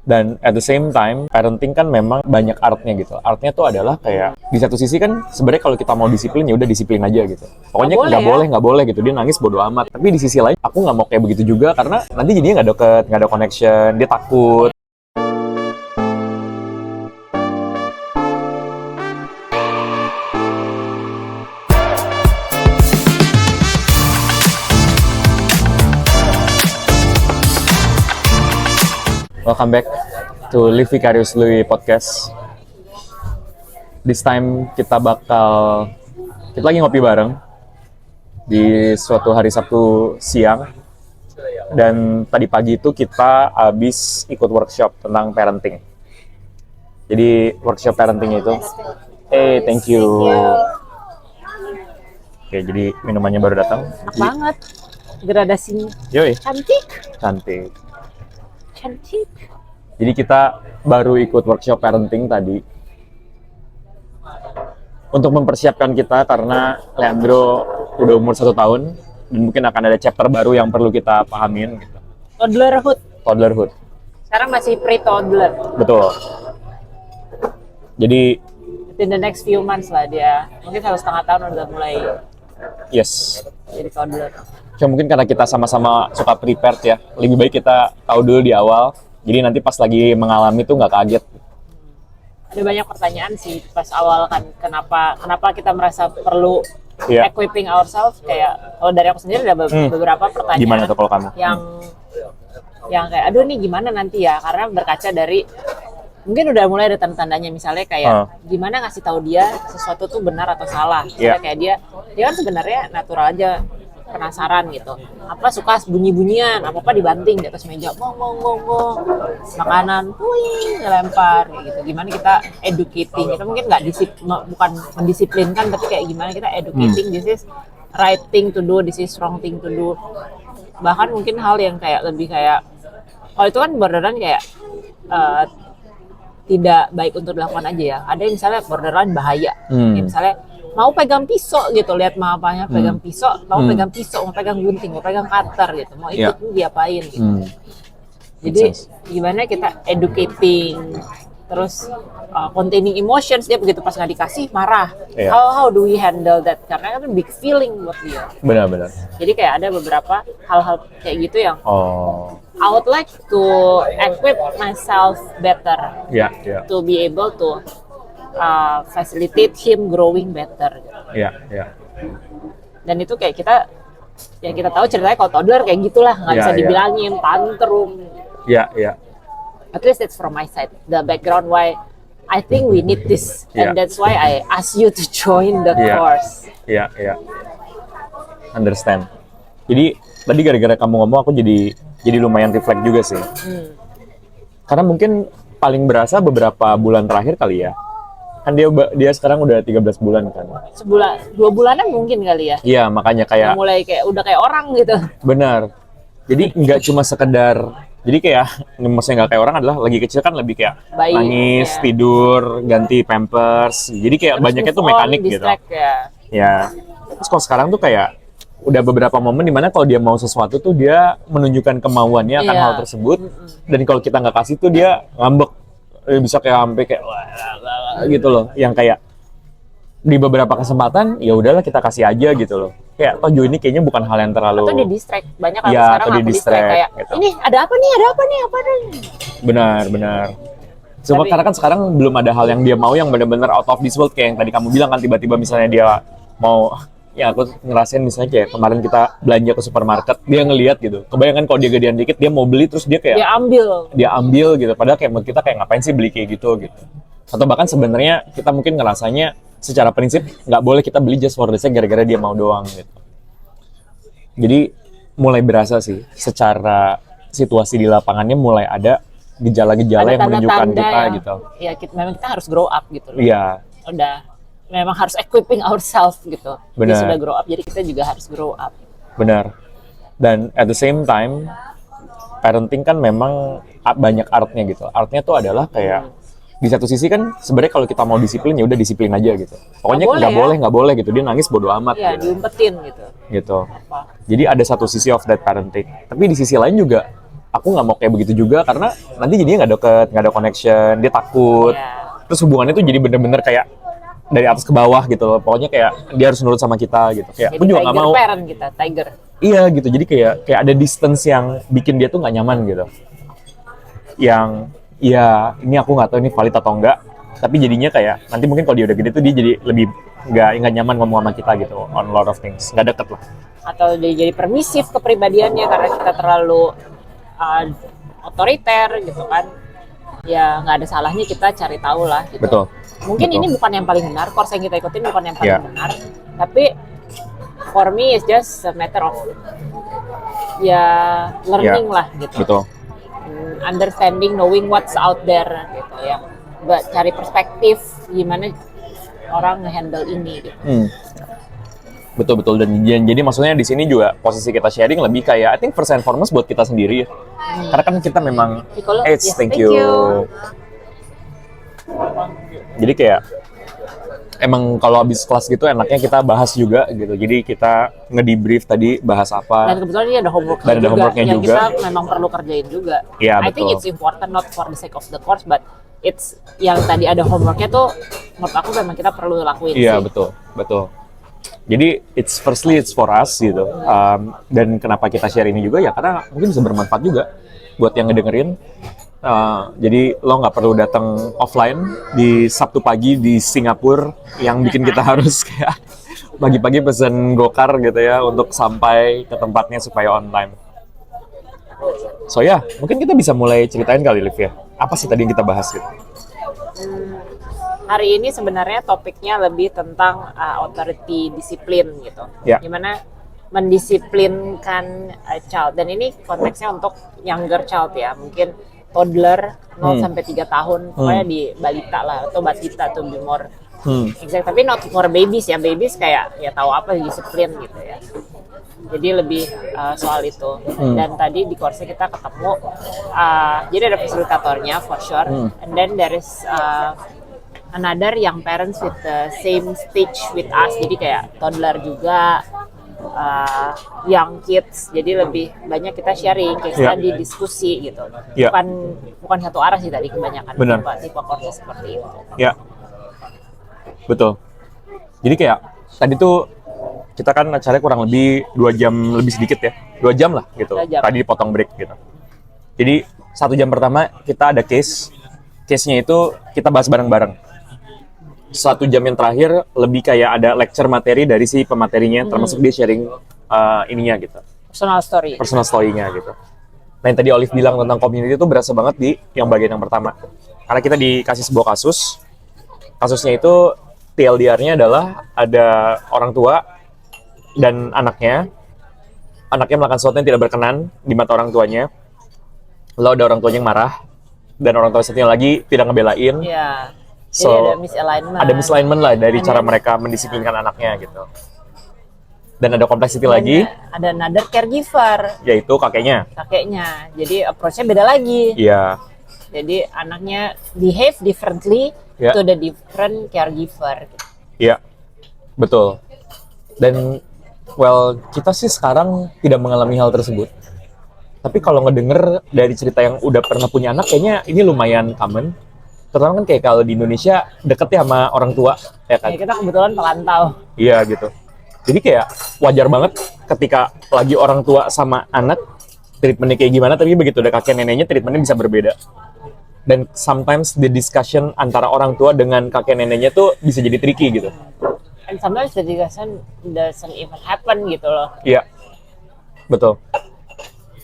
Dan at the same time, parenting kan memang banyak artnya gitu. Artnya tuh adalah kayak di satu sisi kan sebenarnya kalau kita mau disiplin ya udah disiplin aja gitu. Pokoknya nggak boleh gitu. Dia nangis bodo amat. Tapi di sisi lain aku nggak mau kayak begitu juga karena nanti jadinya nggak deket, nggak ada connection. Dia takut. Welcome back to Live Vicariously Podcast. This time kita lagi ngopi bareng di suatu hari Sabtu siang. Dan tadi pagi itu kita habis ikut workshop tentang parenting. Jadi workshop parenting itu, thank you. Oke, jadi minumannya baru datang. Enak banget gradasinya. Yoi. Cantik. Jadi kita baru ikut workshop parenting tadi untuk mempersiapkan kita karena Leandro udah umur 1 tahun dan mungkin akan ada chapter baru yang perlu kita pahamin gitu. Toddlerhood. Sekarang masih pre-toddler. Betul. Jadi In the next few months lah dia. Mungkin 1,5 tahun udah mulai yes. jadi toddler. Cuma mungkin karena kita sama-sama suka prepared ya. Lebih baik kita tahu dulu di awal. Jadi nanti pas lagi mengalami tuh nggak kaget. Ada banyak pertanyaan sih pas awal kan kenapa kita merasa perlu equipping ourselves, kayak kalau dari aku sendiri ada beberapa pertanyaan. Gimana tuh kalau kamu? Yang kayak aduh nih gimana nanti ya, karena berkaca dari mungkin udah mulai ada tanda-tandanya, misalnya kayak gimana ngasih tahu dia sesuatu tuh benar atau salah. Misalnya kayak dia kan sebenarnya natural aja penasaran gitu, apa suka bunyi-bunyian, apa dibanting di atas meja, ngong, makanan, puing, ngelempar kayak gitu. Gimana kita educating, kita mungkin nggak bukan mendisiplinkan, tapi kayak gimana kita educating, this is right thing to do, this is wrong thing to do. Bahkan mungkin hal yang kayak lebih kayak, kalau itu kan borderline kayak tidak baik untuk dilakukan aja ya. Ada yang misalnya borderline bahaya, kayak misalnya mau pegang pisau gitu, lihat mamanya pegang pisau, mau pegang gunting, mau pegang cutter gitu, mau ikut diapain gitu. Jadi gimana kita educating, terus containing emotions, dia begitu pas nggak dikasih marah. How do we handle that? Karena kan big feeling buat dia. Benar. Jadi kayak ada beberapa hal-hal kayak gitu yang I would like to equip myself better to be able to facilitate him growing better. Dan itu kayak kita tahu ceritanya kalau toddler kayak gitulah, nggak bisa dibilangin, tantrum. At least it's from my side, the background why I think we need this, and that's why I ask you to join the course. Understand. Jadi tadi gara-gara kamu ngomong aku jadi lumayan reflect juga sih. Karena mungkin paling berasa beberapa bulan terakhir kali ya. Kan dia sekarang udah 13 bulan kan. 2 bulanan mungkin kali ya. Iya, makanya kayak mulai kayak udah kayak orang gitu. Benar. Jadi nggak cuma sekedar, jadi kayak maksudnya nggak kayak orang adalah lagi kecil kan lebih kayak nangis, tidur, ganti pampers. Jadi kayak terus banyaknya tuh mekanik gitu. Ya. Terus kalau sekarang tuh kayak udah beberapa momen dimana kalau dia mau sesuatu tuh dia menunjukkan kemauannya akan hal tersebut. Dan kalau kita nggak kasih tuh dia ngambek. Bisa kayak sampai kayak gitu loh, yang kayak di beberapa kesempatan ya udahlah kita kasih aja gitu loh, kayak toh ini kayaknya bukan hal yang terlalu atau di distract banyak kan sekarang, atau di distract kayak gitu. Ini ada apa nih benar cuma karena kan sekarang belum ada hal yang dia mau yang benar-benar out of this world, kayak yang tadi kamu bilang kan, tiba-tiba misalnya dia mau, ya aku ngerasain misalnya kayak kemarin kita belanja ke supermarket, dia ngelihat gitu, kebayangkan kalau dia gedean dikit dia mau beli terus dia kayak dia ambil gitu, padahal kayak kita kayak ngapain sih beli kayak gitu. Atau bahkan sebenarnya kita mungkin ngerasanya secara prinsip nggak boleh kita beli just for the sake gara-gara dia mau doang gitu. Jadi mulai berasa sih secara situasi di lapangannya, mulai ada gejala-gejala yang menunjukkan kita gitu. Ya memang kita harus grow up gitu loh. Iya. Udah memang harus equipping ourselves gitu. Dia sudah grow up, jadi kita juga harus grow up. Benar. Dan at the same time, parenting kan memang banyak artnya gitu. Artnya tuh adalah kayak di satu sisi kan sebenarnya kalau kita mau disiplin ya udah disiplin aja gitu. Pokoknya nggak boleh gitu. Dia nangis bodo amat. Iya, gitu. diumpetin gitu. Jadi ada satu sisi of that parenting. Tapi di sisi lain juga aku nggak mau kayak begitu juga karena nanti jadinya nggak deket, nggak ada connection, dia takut. Terus hubungannya tuh jadi bener-bener kayak dari atas ke bawah gitu loh. Pokoknya kayak dia harus nurut sama kita gitu. Kayak Jadi aku juga nggak mau. parent kita, tiger. Iya gitu. Jadi kayak ada distance yang bikin dia tuh nggak nyaman gitu. Yang ya ini aku nggak tahu ini valid atau enggak. Tapi jadinya kayak nanti mungkin kalau dia udah gede tuh dia jadi lebih nggak nyaman ngomong sama kita gitu on a lot of things, nggak deket lah. Atau dia jadi permisif kepribadiannya karena kita terlalu otoriter gitu kan. Ya nggak ada salahnya kita cari tahu lah gitu. Betul. Mungkin Betul. ini bukan yang paling benar, course yang kita ikutin bukan yang paling Yeah. benar, tapi for me it's just a matter of ya learning Yeah. lah gitu. Betul. Understanding, knowing what's out there gitu ya. Cari perspektif gimana orang nge-handle ini gitu. Betul dan jadi maksudnya di sini juga posisi kita sharing lebih kayak I think first and foremost buat kita sendiri ya. Karena kan kita memang Yes, thank you. Jadi kayak emang kalau habis kelas gitu enaknya kita bahas juga gitu. Jadi kita nge-debrief tadi bahas Dan apa. kebetulan ini ada homework Dan ada juga homeworknya yang juga. kita memang perlu kerjain juga. Iya, I think betul. it's important not for the sake of the course, but it's yang tadi ada homeworknya tuh menurut aku memang kita perlu lakuin Iya, sih. betul. Jadi it's for us gitu. Dan kenapa kita share ini juga ya karena mungkin bisa bermanfaat juga buat yang ngedengerin. Jadi lo nggak perlu datang offline di Sabtu pagi di Singapura yang bikin kita harus kayak pagi-pagi pesen gokar gitu ya untuk sampai ke tempatnya supaya online. So ya, mungkin kita bisa mulai ceritain kali Liv ya. Apa sih tadi yang kita bahas gitu? Hari ini sebenarnya topiknya lebih tentang authority disiplin gitu. Ya. Gimana mendisiplinkan child, dan ini konteksnya untuk younger child ya, mungkin toddler 0 sampai 3 tahun, pokoknya di balita lah atau batita to be more exact, tapi not for babies ya. Babies kayak ya tahu apa disiplin gitu ya. Jadi lebih soal itu. Dan tadi di course kita ketemu jadi ada fasilitatornya for sure, and then there is another young parents with the same stage with us, jadi kayak toddler juga, young kids, jadi lebih banyak kita sharing, case study, diskusi gitu. Yeah. Bukan satu arah sih tadi kebanyakan. Benar. Tipe course seperti itu. Ya, betul. Jadi kayak tadi tuh kita kan acaranya kurang lebih 2 jam lebih sedikit ya, 2 jam lah gitu. 2 jam. Tadi dipotong break gitu. Jadi 1 jam pertama kita ada case-nya itu kita bahas bareng-bareng. 1 jam yang terakhir lebih kayak ada lecture materi dari si pematerinya, termasuk dia sharing ininya gitu, personal story-nya gitu. Nah yang tadi Olive bilang tentang community itu berasa banget di yang bagian yang pertama. Karena kita dikasih sebuah kasusnya itu TLDR-nya adalah ada orang tua dan anaknya melakukan sesuatu yang tidak berkenan di mata orang tuanya. Lalu ada orang tuanya yang marah dan orang tua satunya lagi tidak ngebelain. Iya. So, Jadi ada ada misalignment lah dari cara mereka mendisiplinkan anaknya gitu. Dan ada complexity lagi, Ada another caregiver, yaitu kakeknya. Jadi approach-nya beda lagi. Iya, Jadi anaknya behave differently Ya. to the different caregiver. iya, betul. Dan, kita sih sekarang tidak mengalami hal tersebut. Tapi kalau ngedenger dari cerita yang udah pernah punya anak, kayaknya ini lumayan common. Terutama kan kayak kalau di Indonesia deket ya sama orang tua, ya kan? Ya, kita kebetulan perantau. Iya gitu. Jadi kayak wajar banget ketika lagi orang tua sama anak, treatmentnya kayak gimana, tapi begitu ada kakek neneknya, treatmentnya bisa berbeda. Dan sometimes the discussion antara orang tua dengan kakek neneknya tuh bisa jadi tricky gitu. And sometimes the discussion doesn't even happen gitu loh. Iya, betul.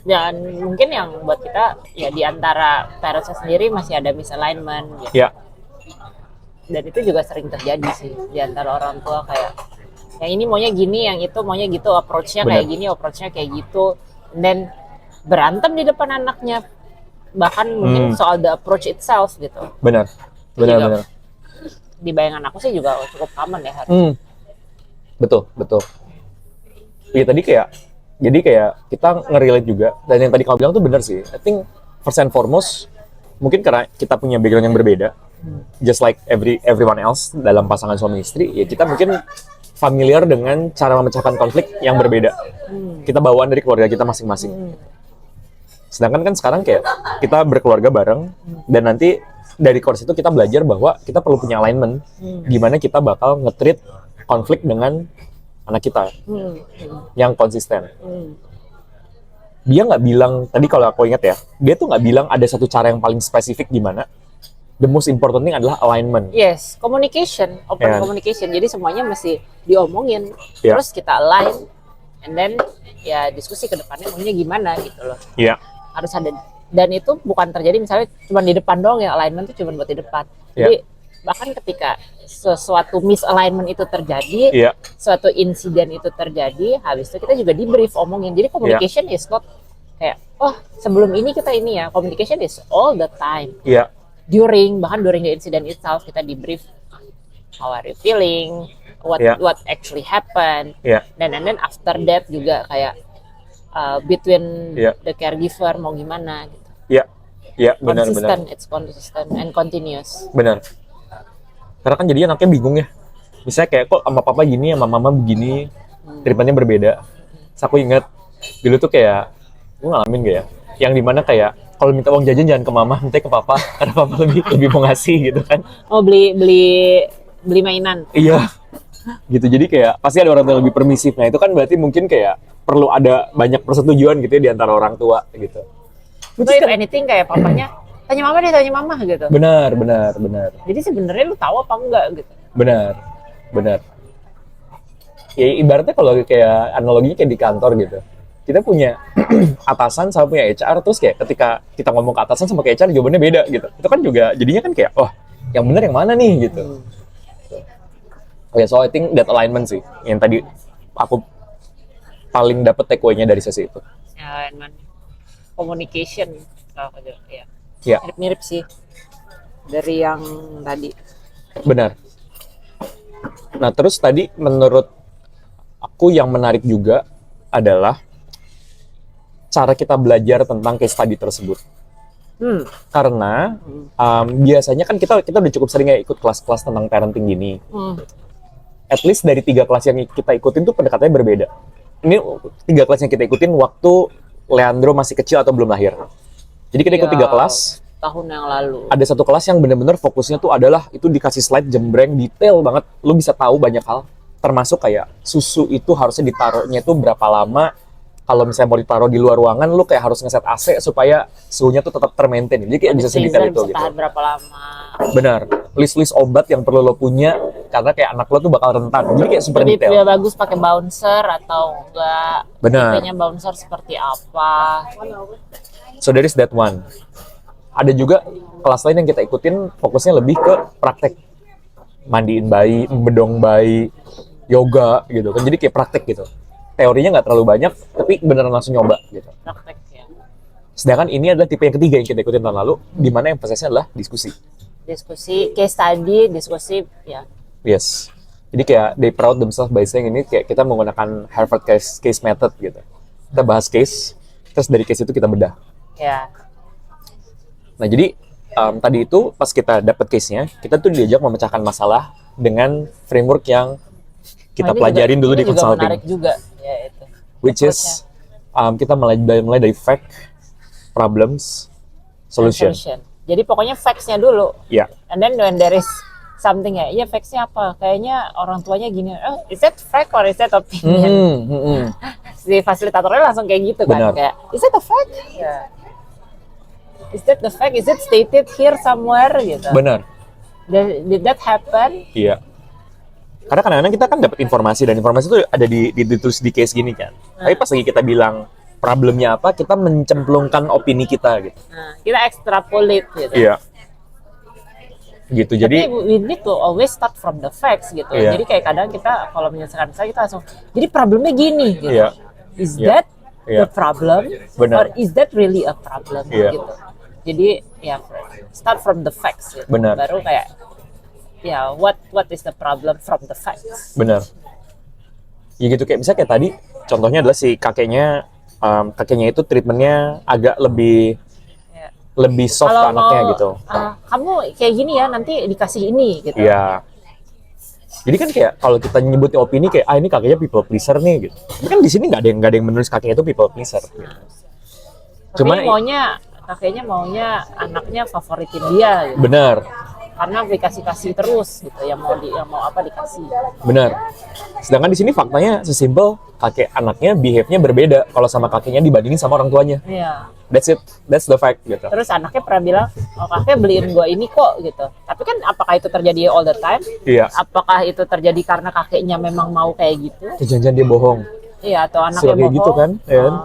Dan mungkin yang buat kita ya di antara parents sendiri masih ada misalignment gitu. Iya, Dan itu juga sering terjadi sih di antara orang tua, kayak yang ini maunya gini, yang itu maunya gitu, approach-nya kayak Benar. gini, approach-nya kayak gitu. And then berantem di depan anaknya. Bahkan mungkin soal the approach itself gitu. benar. Juga di bayangan aku sih juga cukup common ya. Betul. Iya tadi jadi kayak kita nge-relate juga. Dan yang tadi kamu bilang tuh benar sih. I think first and foremost, mungkin karena kita punya background yang berbeda, just like everyone else dalam pasangan suami istri, ya kita mungkin familiar dengan cara memecahkan konflik yang berbeda. Kita bawaan dari keluarga kita masing-masing. Sedangkan kan sekarang kayak kita berkeluarga bareng dan nanti dari course itu kita belajar bahwa kita perlu punya alignment gimana kita bakal nge-treat konflik dengan anak kita yang konsisten. Dia nggak bilang, tadi kalau aku ingat ya, dia tuh nggak bilang ada satu cara yang paling spesifik gimana. The most important thing adalah alignment. Yes, communication, open communication. Jadi semuanya mesti diomongin, terus kita align, and then ya diskusi ke depannya maunya gimana gitu loh. Iya. Harus ada. Dan itu bukan terjadi misalnya cuma di depan doang ya, alignment itu cuma buat di depan. Jadi bahkan ketika sesuatu misalignment itu terjadi, suatu insiden itu terjadi, habis itu kita juga di brief omongin. Jadi communication is not kayak, oh sebelum ini kita ini ya, communication is all the time. Iya. Bahkan during the incident itself kita di brief, how are you feeling, what actually happened, dan then after that juga kayak between the caregiver mau gimana gitu. Iya, benar. It's consistent and continuous. Benar. Karena kan jadi anaknya bingung ya. Misalnya kayak kok sama papa gini, sama mama begini, treatmentnya berbeda. Terus aku ingat dulu tuh kayak, gue ngalamin gak ya? Yang dimana kayak kalau minta uang jajan jangan ke mama, minta ke papa, karena papa lebih mau ngasih gitu kan. Oh beli mainan. Iya. Gitu, jadi kayak pasti ada orang yang lebih permisif. Nah itu kan berarti mungkin kayak perlu ada banyak persetujuan gitu ya di antara orang tua gitu. So if anything kayak papanya, tanya mama gitu. Benar. Jadi sebenarnya lu tahu apa enggak gitu. Benar. Ya ibaratnya kalau kayak analoginya kayak di kantor gitu. Kita punya atasan sama punya HR, terus kayak ketika kita ngomong ke atasan sama ke HR jawabannya beda gitu. Itu kan juga jadinya kan kayak, oh yang benar yang mana nih gitu. So I think that alignment sih yang tadi aku paling dapet take away-nya dari sesi itu. Alignment, communication, ya. Mirip-mirip sih dari yang tadi. Benar. Nah terus tadi menurut aku yang menarik juga adalah cara kita belajar tentang case study tersebut. Karena biasanya kan kita udah cukup sering ya ikut kelas-kelas tentang parenting gini. At least dari 3 kelas yang kita ikutin tuh pendekatannya berbeda. Ini 3 kelas yang kita ikutin waktu Leandro masih kecil atau belum lahir. Jadi kita ikut 3 kelas. Tahun yang lalu. Ada satu kelas yang benar-benar fokusnya tuh adalah itu dikasih slide jembreng detail banget. Lu bisa tahu banyak hal. Termasuk kayak susu itu harusnya ditaruhnya itu berapa lama. Kalau misalnya mau ditaruh di luar ruangan, lu kayak harus ngeset AC supaya suhunya tuh tetap termaintain. Jadi kayak bisa sedetail itu gitu. Tahan berapa lama. Benar. List-list obat yang perlu lo punya karena kayak anak lo tuh bakal rentan. Jadi kayak super detail. Lebih bagus pakai bouncer atau enggak? Benar. Tipenya bouncer seperti apa? So there is that one. Ada juga kelas lain yang kita ikutin fokusnya lebih ke praktek. Mandiin bayi, bedong bayi, yoga gitu kan. Jadi kayak praktek gitu. Teorinya nggak terlalu banyak, tapi beneran langsung nyoba gitu. Praktek ya. Sedangkan ini adalah tipe yang ketiga yang kita ikutin tahun lalu, di mana yang prosesnya adalah diskusi. Diskusi, case study, diskusi, ya. Yes. Jadi kayak they proud themselves by saying ini kayak kita menggunakan Harvard case method gitu. Kita bahas case, terus dari case itu kita bedah. Ya. Nah jadi tadi itu pas kita dapet case-nya, kita tuh diajak memecahkan masalah dengan framework yang kita pelajarin dulu di consulting. Menarik juga. Ya, itu. Which is kita mulai dari fact, problems, solution. Jadi pokoknya facts-nya dulu. Ya. And then when there is something ya facts-nya apa? Kayaknya orang tuanya gini, oh, is that fact or is that opinion? Si fasilitatornya langsung kayak gitu kan. Kayak, is that a fact? Yeah. Is that the fact? Is it stated here somewhere? Gitu. Benar. Did that happen? Iya. Karena kadang-kadang kita kan dapat informasi dan informasi itu ada ditulis di case gini kan. Tapi pas lagi kita bilang problemnya apa, kita mencemplungkan opini kita gitu. Nah, kita extrapolate gitu. Iya. Gitu. Jadi we need to always start from the facts gitu. Iya. Jadi kayak kadang kita kalau menyelesaikan saya kita langsung jadi problemnya gini gitu. Iya. Is that the problem? Benar. Or is that really a problem gitu. Jadi ya start from the facts gitu. Benar. Baru kayak ya what is the problem from the facts. Benar. Ya gitu kayak misalnya kayak tadi contohnya adalah si kakeknya itu treatmentnya agak lebih soft ke anaknya gitu. Kamu kayak gini ya nanti dikasih ini gitu. Iya. Jadi kan kayak kalau kita nyebutin opini kayak ini kakeknya people pleaser nih gitu. Tapi kan di sini nggak ada yang menulis kakeknya itu people pleaser. Gitu. Cuma kakeknya maunya anaknya favoritin dia gitu. benar, Karena dikasih terus gitu, yang mau apa dikasih. benar. Sedangkan di sini faktanya sesimpel kakek anaknya behave-nya berbeda kalau sama kakeknya dibandingin sama orang tuanya. Iya. That's it, that's the fact gitu. Terus anaknya pernah bilang, oh kakek beliin gua ini kok gitu. Tapi kan apakah itu terjadi all the time? Iya. Apakah itu terjadi karena kakeknya memang mau kayak gitu? Jangan-jangan dia bohong. Iya, atau anaknya Suka kayak bohong. gitu kan, ya kan?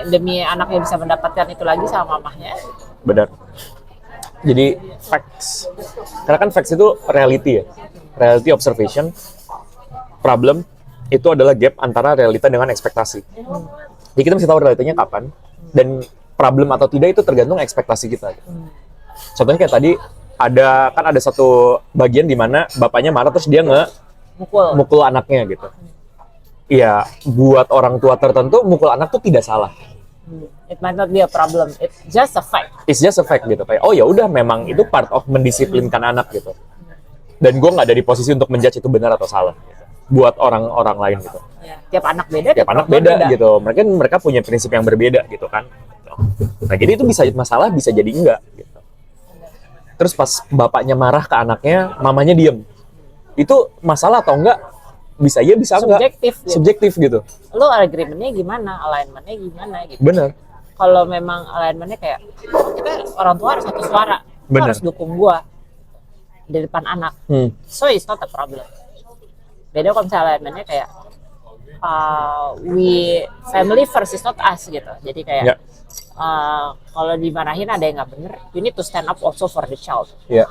Demi anaknya bisa mendapatkan itu lagi sama mamahnya. Benar. Jadi facts. Karena kan facts itu reality ya. Reality observation. Problem itu adalah gap antara realita dengan ekspektasi. Jadi kita mesti tahu realitanya kapan dan problem atau tidak itu tergantung ekspektasi kita. Contohnya kayak tadi ada satu bagian di mana bapaknya marah terus dia mukul anaknya gitu. Iya, buat orang tua tertentu mukul anak tuh tidak salah. It might not be a problem, it's just a fact. It's just a fact gitu, kayak oh ya udah memang itu part of mendisiplinkan anak gitu. Dan gue nggak ada di posisi untuk menjudge itu benar atau salah gitu. Buat orang-orang lain gitu. Ya, tiap anak beda, Tiap anak beda gitu. Mereka punya prinsip yang berbeda gitu kan. Nah jadi itu bisa masalah, bisa jadi enggak gitu. Terus pas bapaknya marah ke anaknya, mamanya diem. Itu masalah atau enggak? Bisa iya, bisa enggak. Subjektif gitu. Lo agreementnya gimana, alignmentnya gimana gitu. Bener. Kalau memang alignmentnya kayak kita orang tua harus satu suara, lo harus dukung gua di depan anak. So it's not a problem. Beda kalau misalnya alignmentnya kayak we family first is not us gitu. Jadi kayak kalau dimarahin ada yang nggak bener, you need to stand up also for the child. Ya.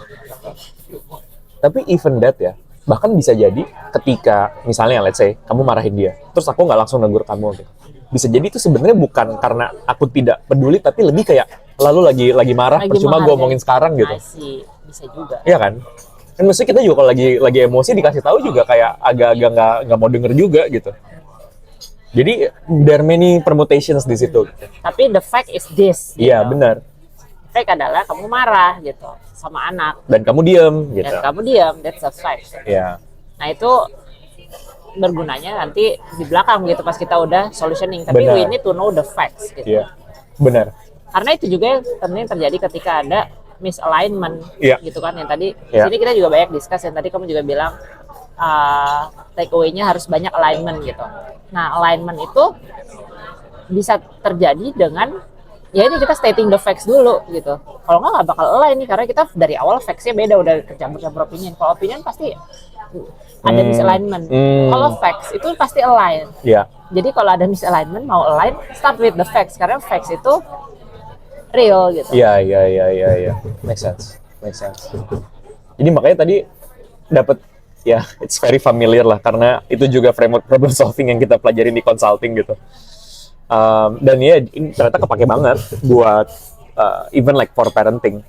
Tapi even that ya. Bahkan bisa jadi ketika misalnya let's say kamu marahin dia, terus aku nggak langsung negur kamu gitu. Bisa jadi itu sebenarnya bukan karena aku tidak peduli, tapi lebih kayak lalu lagi marah, percuma gue omongin sekarang gitu. Bisa juga. Iya kan? Kan maksudnya kita juga kalau lagi emosi dikasih tahu juga kayak agak-agak nggak mau denger juga gitu. Jadi there are many permutations di situ. Tapi the fact is this. Iya benar. Fact adalah kamu marah gitu sama anak dan kamu diam gitu. Dan kamu diam, that's a fact. Iya. Nah itu bergunanya nanti di belakang gitu pas kita udah solutioning. Tapi we need to know the facts gitu. Iya. Benar. Karena itu juga yang terjadi ketika ada misalignment gitu kan yang tadi di sini kita juga banyak discuss yang tadi kamu juga bilang take away-nya harus banyak alignment gitu. Nah alignment itu bisa terjadi dengan ya ini kita stating the facts dulu gitu. Kalau nggak bakal align nih karena kita dari awal facts-nya beda, udah campur-campur opinion. Kalau opinion pasti ada misalignment. Kalau facts itu pasti align. Iya. Jadi kalau ada misalignment mau align, start with the facts karena facts itu real gitu. Iya. Make sense. Jadi makanya tadi dapat ya it's very familiar lah karena itu juga framework problem solving yang kita pelajarin di consulting gitu. Dan ya ini ternyata kepake banget buat even like for parenting.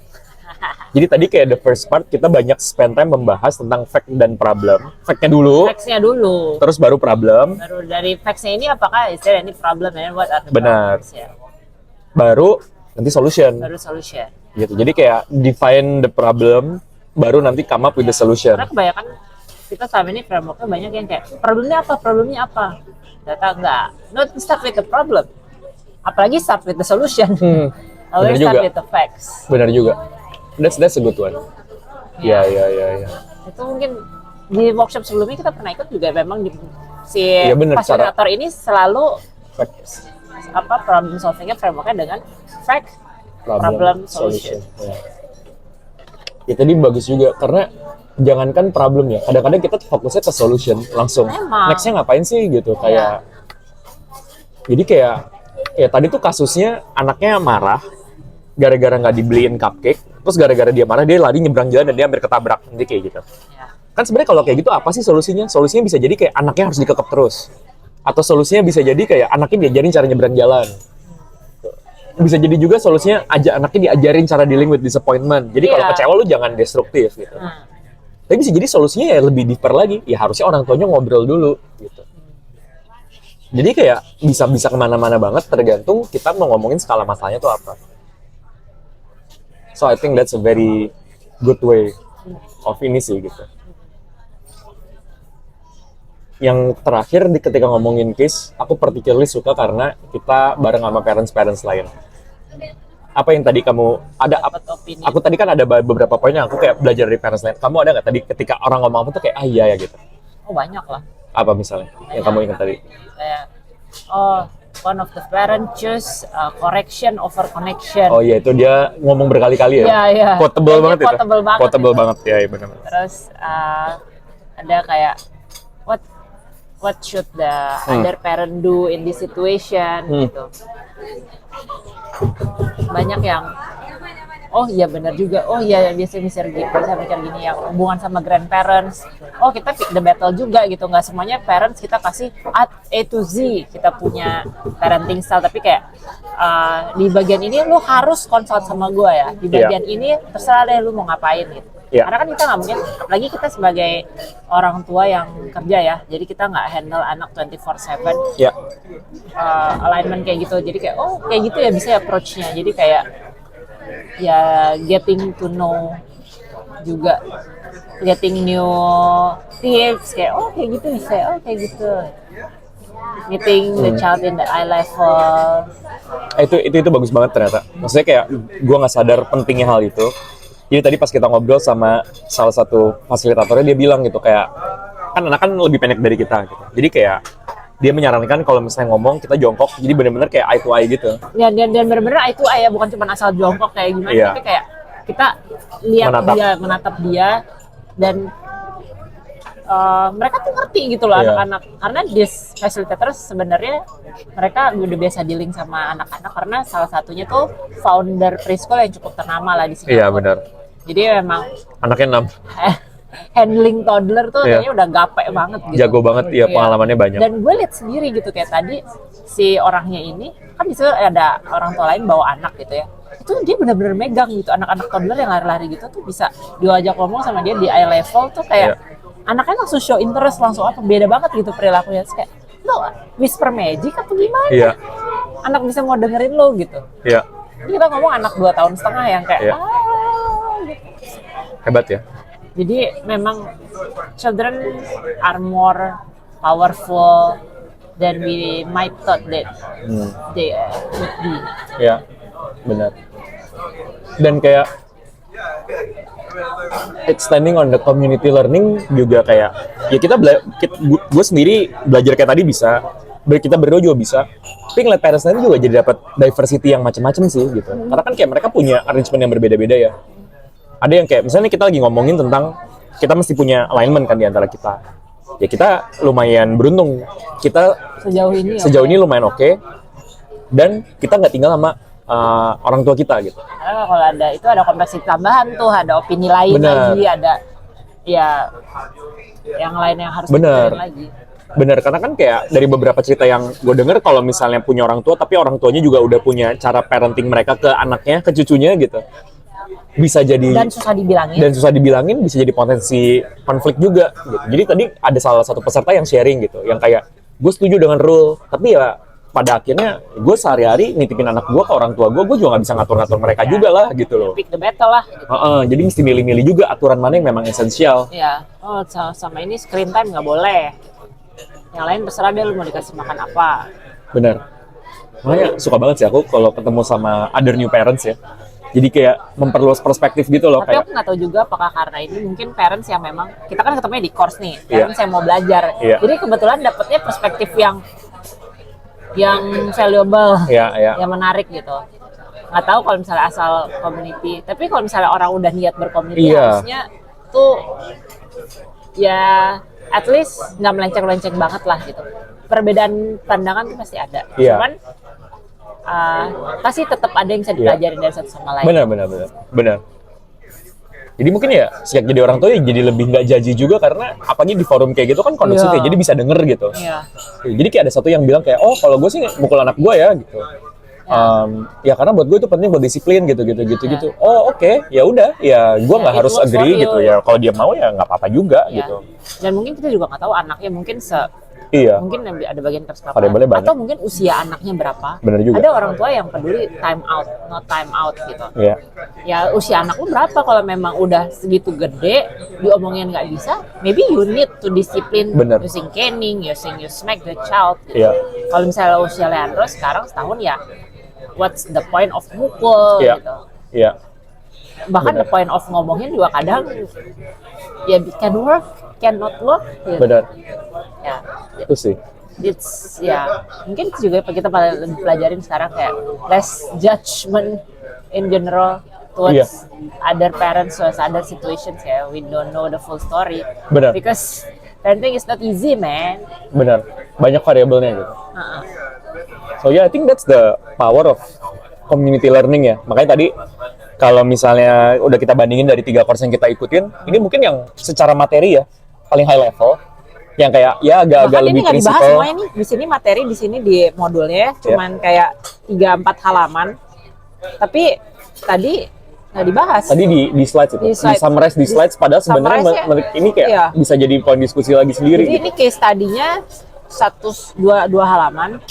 Jadi tadi kayak the first part kita banyak spend time membahas tentang fact dan problem. Fact-nya dulu. Terus baru problem. Baru dari facts-nya ini apakah is there any problem and what are the problems? Ya. Baru nanti solution. Gitu. Jadi kayak define the problem, baru nanti come up with the solution. Karena kebanyakan kita selama ini framework-nya banyak yang kayak problemnya apa? Ternyata enggak. Not start with the problem. Apalagi start with the solution. Always start with the facts. Benar juga. That's a good one. Ya. Itu mungkin di workshop sebelumnya kita pernah ikut juga memang si fasilitator ini selalu facts. Problem solving-nya framework-nya dengan fact, problem solution. Ya tadi bagus juga karena jangankan problem ya, kadang-kadang kita fokusnya ke solution langsung. Next-nya ngapain sih gitu kayak. Jadi kayak ya tadi tuh kasusnya anaknya marah gara-gara nggak dibeliin cupcake, terus gara-gara dia marah dia lari nyebrang jalan dan dia hampir ketabrak, nanti kayak gitu. Kan sebenarnya kalau kayak gitu apa sih solusinya? Solusinya bisa jadi kayak anaknya harus dikekep terus, atau solusinya bisa jadi kayak anaknya diajarin cara nyebrang jalan. Bisa jadi juga solusinya anaknya diajarin cara dealing with disappointment. Jadi kalau kecewa lu jangan destruktif gitu. Tapi bisa jadi solusinya ya lebih deeper lagi. Ya harusnya orang tuanya ngobrol dulu gitu. Jadi kayak bisa kemana-mana banget tergantung kita mau ngomongin skala masalahnya tuh apa. So I think that's a very good way of ini sih gitu. yang terakhir ketika ngomongin case, aku particularly suka karena kita bareng sama parents lain. Apa yang tadi kamu ada? Aku tadi kan ada beberapa poin yang aku kayak belajar dari parents lain. Kamu ada nggak tadi ketika orang ngomong apa tuh kayak iya ya gitu? Oh banyak lah. Apa misalnya yang kamu ingat tadi? Kayak one of the parents choose correction over connection. Oh iya, itu dia ngomong berkali-kali ya? Iya. Quotable banget itu. Quotable banget ya, benar. Terus ada kayak what should the other parent do in this situation gitu. Banyak yang oh iya benar juga, oh iya biasa mikir gini yang hubungan sama grandparents, oh kita pick the battle juga gitu, nggak semuanya parents kita kasih A to Z, kita punya parenting style, tapi kayak di bagian ini lu harus consult sama gue ya, di bagian ini terserah deh lu mau ngapain gitu. Karena kan kita nggak mungkin, lagi kita sebagai orang tua yang kerja ya, jadi kita nggak handle anak 24/7 alignment kayak gitu, jadi kayak oh kayak gitu ya bisa approach-nya, jadi kayak ya getting to know juga, getting new tips kayak oh kayak gitu bisa, oh kayak gitu, meeting the child in the eye level. Itu bagus banget ternyata. Maksudnya kayak gue nggak sadar pentingnya hal itu. Jadi tadi pas kita ngobrol sama salah satu fasilitatornya, dia bilang gitu kayak kan anak kan lebih pendek dari kita gitu. Jadi kayak dia menyarankan kalau misalnya ngomong kita jongkok, jadi benar-benar kayak eye to eye gitu. Dan benar-benar eye to eye ya, bukan cuma asal jongkok kayak gimana, tapi kayak kita lihat menatap dia, dan mereka tuh ngerti gitu loh anak-anak. Karena this facilitator sebenarnya mereka udah biasa dealing sama anak-anak, karena salah satunya tuh founder preschool yang cukup ternama lah di sini. Iya benar. Jadi memang anaknya 6. handling toddler tuh kayaknya udah gape banget gitu. Jago banget ya, pengalamannya banyak. Dan gue lihat sendiri gitu, kayak tadi si orangnya ini kan bisa ada orang tua lain bawa anak gitu ya, itu dia benar-benar megang gitu anak-anak toddler yang lari-lari gitu tuh, bisa diajak ngomong sama dia di eye level tuh kayak anaknya langsung show interest, langsung apa beda banget gitu perilakunya. Terus kayak lo whisper magic apa gimana? Anak bisa mau dengerin lo gitu. Ini kita ngomong anak 2,5 tahun yang kayak gitu. Hebat ya. Jadi memang children are more powerful than we might thought that they would be. Ya, benar. Dan kayak extending on the community learning juga kayak ya gue sendiri belajar kayak tadi bisa, kita berdua juga bisa. Tapi ngeliat parents lain juga jadi dapat diversity yang macam-macam sih gitu. Karena kan kayak mereka punya arrangement yang berbeda-beda ya. Ada yang kayak misalnya kita lagi ngomongin tentang kita mesti punya alignment kan di antara kita. Ya kita lumayan beruntung. Kita sejauh ini lumayan oke. Dan kita nggak tinggal sama orang tua kita gitu. Karena kalau ada kompleksitas tambahan tuh, ada opini lain lagi, ada ya yang lain yang harus dipikirin lagi. Bener, karena kan kayak dari beberapa cerita yang gue denger, kalau misalnya punya orang tua tapi orang tuanya juga udah punya cara parenting mereka ke anaknya, ke cucunya gitu, bisa jadi dan susah dibilangin bisa jadi potensi konflik juga gitu. Jadi tadi ada salah satu peserta yang sharing gitu, yang kayak gue setuju dengan rule, tapi ya pada akhirnya gue sehari-hari nitipin anak gue ke orang tua gue juga nggak bisa ngatur-ngatur mereka juga lah gitu loh. Pick the battle lah gitu. Jadi mesti milih-milih juga aturan mana yang memang esensial. Iya, sama ini screen time nggak boleh, yang lain terserah deh lu mau dikasih makan apa. Bener, makanya suka banget sih aku kalau ketemu sama other new parents ya. Jadi kayak memperluas perspektif gitu loh. Tapi aku nggak tahu juga apakah karena ini mungkin parents yang memang, kita kan ketemunya di course nih, parents yang mau belajar. Jadi kebetulan dapetnya perspektif yang valuable, yang menarik gitu. Nggak tahu kalau misalnya asal community, tapi kalau misalnya orang udah niat berkomuniti harusnya tuh ya at least nggak melenceng-lenceng banget lah gitu. Perbedaan pandangan tuh pasti ada, cuman pasti tetap ada yang bisa dipelajarin dari satu sama lain. Benar. Jadi mungkin ya sejak jadi orang tua ya jadi lebih nggak judgy juga, karena apalagi di forum kayak gitu kan kondusif ya, jadi bisa denger gitu. Jadi kayak ada satu yang bilang kayak, oh kalau gue sih mukul anak gue ya gitu. Ya karena buat gue itu penting buat disiplin gitu. Oh oke, ya udah, ya gue nggak harus agree gitu ya. Kalau dia mau ya nggak apa-apa juga gitu. Dan mungkin kita juga nggak tahu anaknya mungkin Iya. Mungkin ada bagian keras Variabelnya banyak. atau mungkin usia anaknya berapa. Bener juga. Ada orang tua yang peduli time out, not time out gitu. Iya. Ya usia anak lu berapa, kalau memang udah segitu gede diomongin nggak bisa, maybe you need to discipline. Bener. Using caning, you smack the child gitu. Iya. Kalau misalnya usia Leandro sekarang setahun ya what's the point of mukul Iya. gitu. Iya. Bahkan Bener. the point of ngomongin juga kadang ya can work, cannot work gitu. Benar. Ya, Itu sih. it's ya mungkin juga kita pelajarin sekarang kayak less judgment in general towards Iya. other parents or other situations ya. We don't know the full story. Benar. Because parenting is not easy, man. Benar. Banyak variabelnya gitu. Uh-uh. So yeah, I think that's the power of community learning ya. Makanya tadi kalau misalnya udah kita bandingin dari 3 course yang kita ikutin, ini mungkin yang secara materi ya paling high level, yang kayak ya agak-agak Bahkan lebih ini nggak dibahas prinsipal. semuanya nih. Di sini materi, di sini di modulnya cuman kayak 3-4 halaman. Tapi tadi nggak dibahas. Tadi di slides itu, Di slide. summarize di slides, padahal sebenarnya Summarize-nya, ini kayak iya. bisa jadi poin diskusi lagi sendiri. Jadi Gitu. ini case study-nya 2 halaman.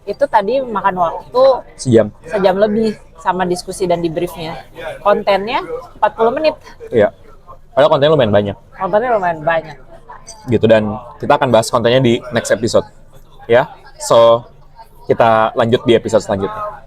Itu tadi makan waktu sejam lebih sama diskusi dan debriefnya. Kontennya 40 menit. Iya. Padahal kontennya lumayan banyak. Kontennya lumayan banyak. Gitu, dan kita akan bahas kontennya di next episode. Ya. So, kita lanjut di episode selanjutnya.